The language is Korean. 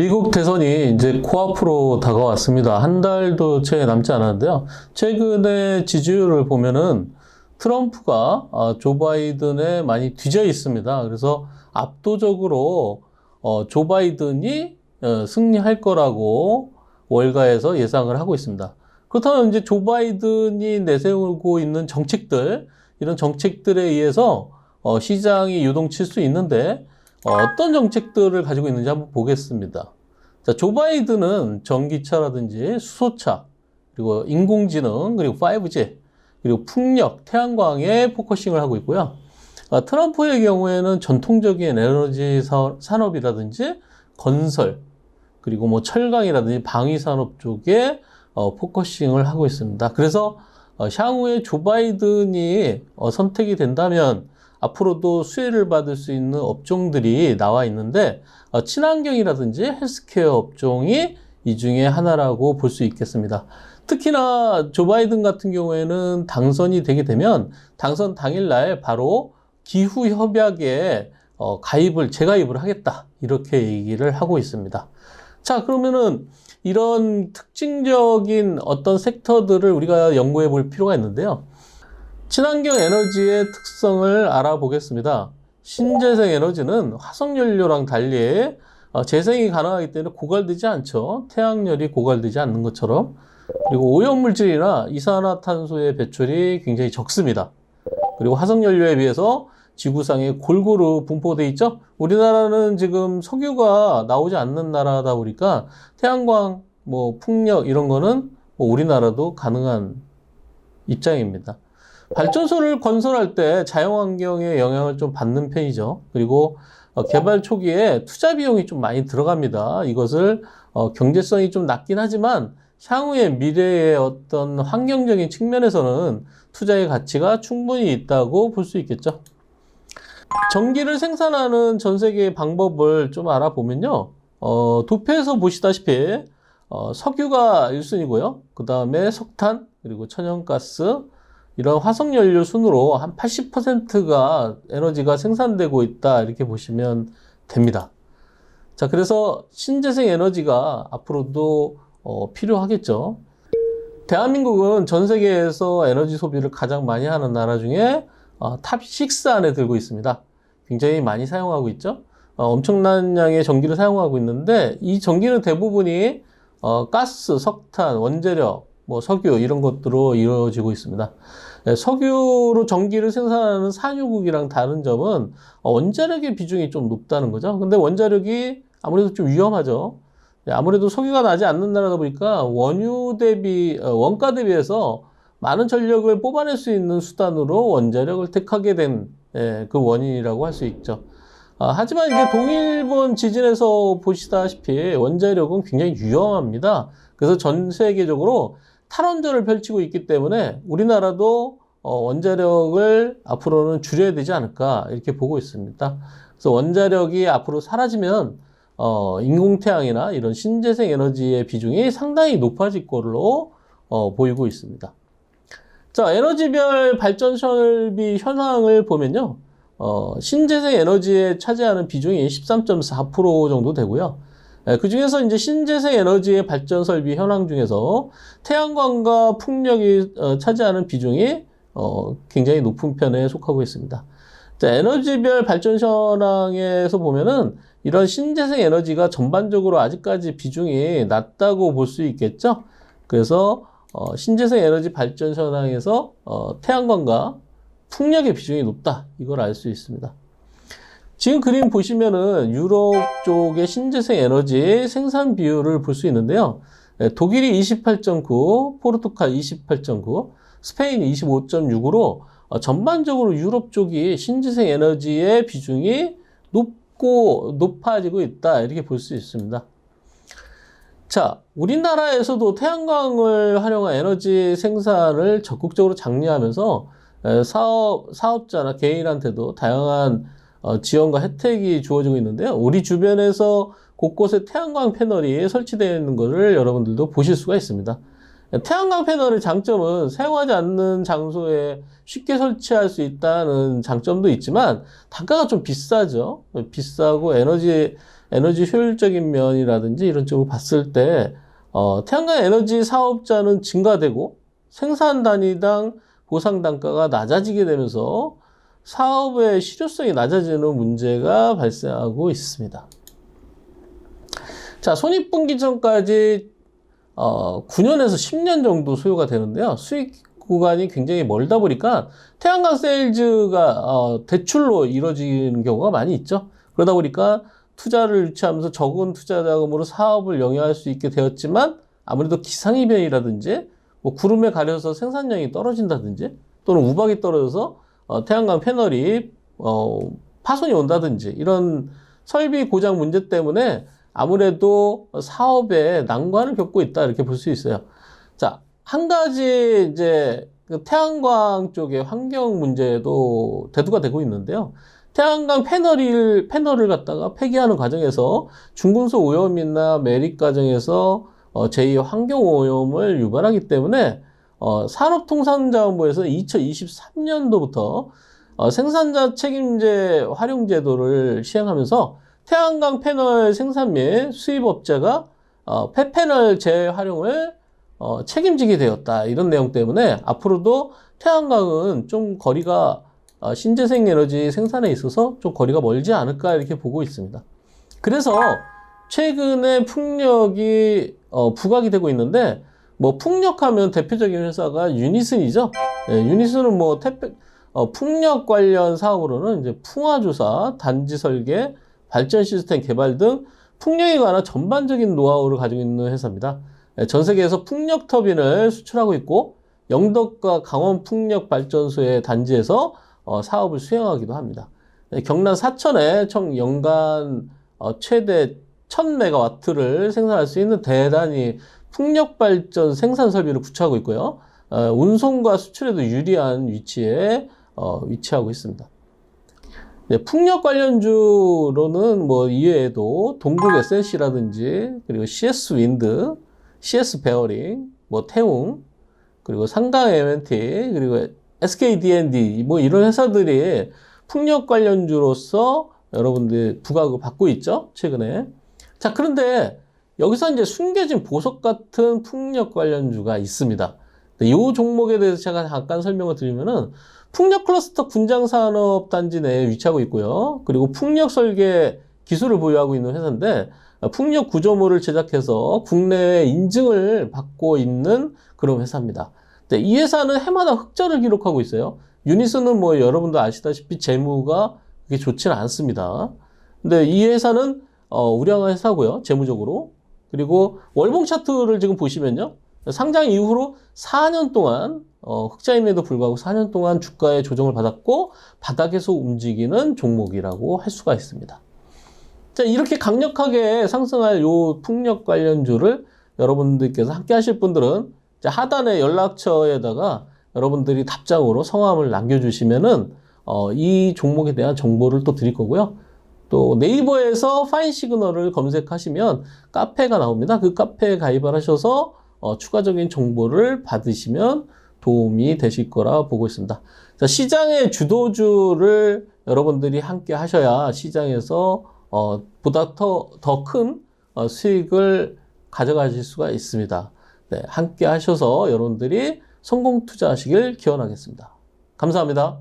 미국 대선이 이제 코앞으로 다가왔습니다. 한 달도 채 남지 않았는데요. 최근에 지지율을 보면은 트럼프가 조 바이든에 많이 뒤져 있습니다. 그래서 압도적으로 조 바이든이 승리할 거라고 월가에서 예상을 하고 있습니다. 그렇다면 이제 조 바이든이 내세우고 있는 정책들, 이런 정책들에 의해서 시장이 요동칠 수 있는데 어떤 정책들을 가지고 있는지 한번 보겠습니다. 자, 조 바이든은 전기차라든지 수소차, 그리고 인공지능, 그리고 5G, 그리고 풍력, 태양광에 포커싱을 하고 있고요. 트럼프의 경우에는 전통적인 에너지 산업이라든지 건설, 그리고 뭐 철강이라든지 방위산업 쪽에 포커싱을 하고 있습니다. 그래서 향후에 조 바이든이 선택이 된다면 앞으로도 수혜를 받을 수 있는 업종들이 나와 있는데 친환경이라든지 헬스케어 업종이 이 중에 하나라고 볼 수 있겠습니다. 특히나 조 바이든 같은 경우에는 당선이 되게 되면 당선 당일날 바로 기후협약에 재가입을 하겠다 이렇게 얘기를 하고 있습니다. 자, 그러면은 이런 특징적인 어떤 섹터들을 우리가 연구해 볼 필요가 있는데요. 친환경 에너지의 특성을 알아보겠습니다. 신재생 에너지는 화석연료랑 달리 재생이 가능하기 때문에 고갈되지 않죠. 태양열이 고갈되지 않는 것처럼. 그리고 오염물질이나 이산화탄소의 배출이 굉장히 적습니다. 그리고 화석연료에 비해서 지구상에 골고루 분포되어 있죠. 우리나라는 지금 석유가 나오지 않는 나라다 보니까 태양광, 풍력 이런 거는 우리나라도 가능한 입장입니다. 발전소를 건설할 때 자연환경에 영향을 좀 받는 편이죠. 그리고 개발 초기에 투자 비용이 좀 많이 들어갑니다. 이것을 경제성이 좀 낮긴 하지만 향후의 미래의 어떤 환경적인 측면에서는 투자의 가치가 충분히 있다고 볼 수 있겠죠. 전기를 생산하는 전 세계의 방법을 좀 알아보면요. 도표에서 보시다시피 석유가 1순위고요. 그 다음에 석탄, 그리고 천연가스, 이런 화석연료 순으로 한 80%가 에너지가 생산되고 있다 이렇게 보시면 됩니다. 자, 그래서 신재생 에너지가 앞으로도 필요하겠죠. 대한민국은 전 세계에서 에너지 소비를 가장 많이 하는 나라 중에 탑6 안에 들고 있습니다. 굉장히 많이 사용하고 있죠. 엄청난 양의 전기를 사용하고 있는데 이 전기는 대부분이 가스, 석탄, 원재력, 석유 이런 것들로 이루어지고 있습니다. 석유로 전기를 생산하는 산유국이랑 다른 점은 원자력의 비중이 좀 높다는 거죠. 근데 원자력이 아무래도 좀 위험하죠. 아무래도 석유가 나지 않는 나라다 보니까 원가 대비해서 많은 전력을 뽑아낼 수 있는 수단으로 원자력을 택하게 된 그 원인이라고 할 수 있죠. 하지만 이제 동일본 지진에서 보시다시피 원자력은 굉장히 위험합니다. 그래서 전 세계적으로 탈원전을 펼치고 있기 때문에 우리나라도 원자력을 앞으로는 줄여야 되지 않을까 이렇게 보고 있습니다. 그래서 원자력이 앞으로 사라지면 인공태양이나 이런 신재생 에너지의 비중이 상당히 높아질 걸로 보이고 있습니다. 자, 에너지별 발전 설비 현황을 보면요. 신재생 에너지에 차지하는 비중이 13.4% 정도 되고요. 그 중에서 이제 신재생 에너지의 발전 설비 현황 중에서 태양광과 풍력이 차지하는 비중이 굉장히 높은 편에 속하고 있습니다. 자, 에너지별 발전 현황에서 보면은 이런 신재생 에너지가 전반적으로 아직까지 비중이 낮다고 볼 수 있겠죠. 그래서 신재생 에너지 발전 현황에서 태양광과 풍력의 비중이 높다. 이걸 알 수 있습니다. 지금 그림 보시면은 유럽 쪽의 신재생 에너지 생산 비율을 볼 수 있는데요. 독일이 28.9, 포르투갈 28.9, 스페인 25.6으로 전반적으로 유럽 쪽이 신재생 에너지의 비중이 높아지고 있다. 이렇게 볼 수 있습니다. 자, 우리나라에서도 태양광을 활용한 에너지 생산을 적극적으로 장려하면서 사업자나 개인한테도 다양한 지원과 혜택이 주어지고 있는데요. 우리 주변에서 곳곳에 태양광 패널이 설치되어 있는 것을 여러분들도 보실 수가 있습니다. 태양광 패널의 장점은 사용하지 않는 장소에 쉽게 설치할 수 있다는 장점도 있지만 단가가 좀 비싸죠. 비싸고 에너지 효율적인 면이라든지 이런 쪽으로 봤을 때 태양광 에너지 사업자는 증가되고 생산 단위당 보상 단가가 낮아지게 되면서 사업의 실효성이 낮아지는 문제가 발생하고 있습니다. 자, 손익분기 전까지 9년에서 10년 정도 소요가 되는데요. 수익 구간이 굉장히 멀다 보니까 태양광 세일즈가 대출로 이루어지는 경우가 많이 있죠. 그러다 보니까 투자를 유치하면서 적은 투자 자금으로 사업을 영위할 수 있게 되었지만 아무래도 기상이변이라든지 뭐 구름에 가려서 생산량이 떨어진다든지 또는 우박이 떨어져서 태양광 패널이 파손이 온다든지 이런 설비 고장 문제 때문에 아무래도 사업에 난관을 겪고 있다 이렇게 볼 수 있어요. 자, 한 가지 이제 태양광 쪽의 환경 문제도 대두가 되고 있는데요. 태양광 패널을 갖다가 폐기하는 과정에서 중금속 오염이나 매립 과정에서 제2의 환경 오염을 유발하기 때문에 산업통상자원부에서 2023년도부터 생산자 책임제 활용 제도를 시행하면서 태양광 패널 생산 및 수입업자가 폐패널 재활용을 책임지게 되었다. 이런 내용 때문에 앞으로도 태양광은 좀 거리가 신재생 에너지 생산에 있어서 좀 거리가 멀지 않을까 이렇게 보고 있습니다. 그래서 최근에 풍력이 부각이 되고 있는데 뭐 풍력하면 대표적인 회사가 유니슨이죠. 네, 유니슨은 뭐 풍력 관련 사업으로는 이제 풍화조사, 단지 설계, 발전 시스템 개발 등 풍력에 관한 전반적인 노하우를 가지고 있는 회사입니다. 전 세계에서 풍력 터빈을 수출하고 있고 영덕과 강원 풍력 발전소의 단지에서 사업을 수행하기도 합니다. 경남 사천에 총 연간 최대 1000메가와트를 생산할 수 있는 대단히 풍력 발전 생산 설비를 구축하고 있고요. 운송과 수출에도 유리한 위치에 위치하고 있습니다. 네, 풍력 관련주로는 뭐 이외에도 동국 SNC라든지 그리고 CS 윈드, CS 베어링, 뭐 태웅, 그리고 상강 M&T, 그리고 SK D&D 뭐 이런 회사들이 풍력 관련주로서 여러분들 부각을 받고 있죠, 최근에. 자, 그런데 여기서 이제 숨겨진 보석 같은 풍력 관련주가 있습니다. 이 종목에 대해서 제가 잠깐 설명을 드리면은 풍력 클러스터 군장산업단지 내에 위치하고 있고요. 그리고 풍력 설계 기술을 보유하고 있는 회사인데 풍력 구조물을 제작해서 국내에 인증을 받고 있는 그런 회사입니다. 이 회사는 해마다 흑자를 기록하고 있어요. 유니스는 뭐 여러분도 아시다시피 재무가 그렇게 좋지는 않습니다. 근데 이 회사는 우량한 회사고요. 재무적으로. 그리고 월봉 차트를 지금 보시면요. 상장 이후로 4년 동안 흑자임에도 불구하고 4년 동안 주가의 조정을 받았고 바닥에서 움직이는 종목이라고 할 수가 있습니다. 자, 이렇게 강력하게 상승할 요 풍력 관련주를 여러분들께서 함께 하실 분들은 하단의 연락처에다가 여러분들이 답장으로 성함을 남겨주시면은 이 종목에 대한 정보를 또 드릴 거고요. 또 네이버에서 파인 시그널을 검색하시면 카페가 나옵니다. 그 카페에 가입을 하셔서 추가적인 정보를 받으시면 도움이 되실 거라 보고 있습니다. 자, 시장의 주도주를 여러분들이 함께 하셔야 시장에서 보다 더 큰 수익을 가져가실 수가 있습니다. 네, 함께 하셔서 여러분들이 성공 투자하시길 기원하겠습니다. 감사합니다.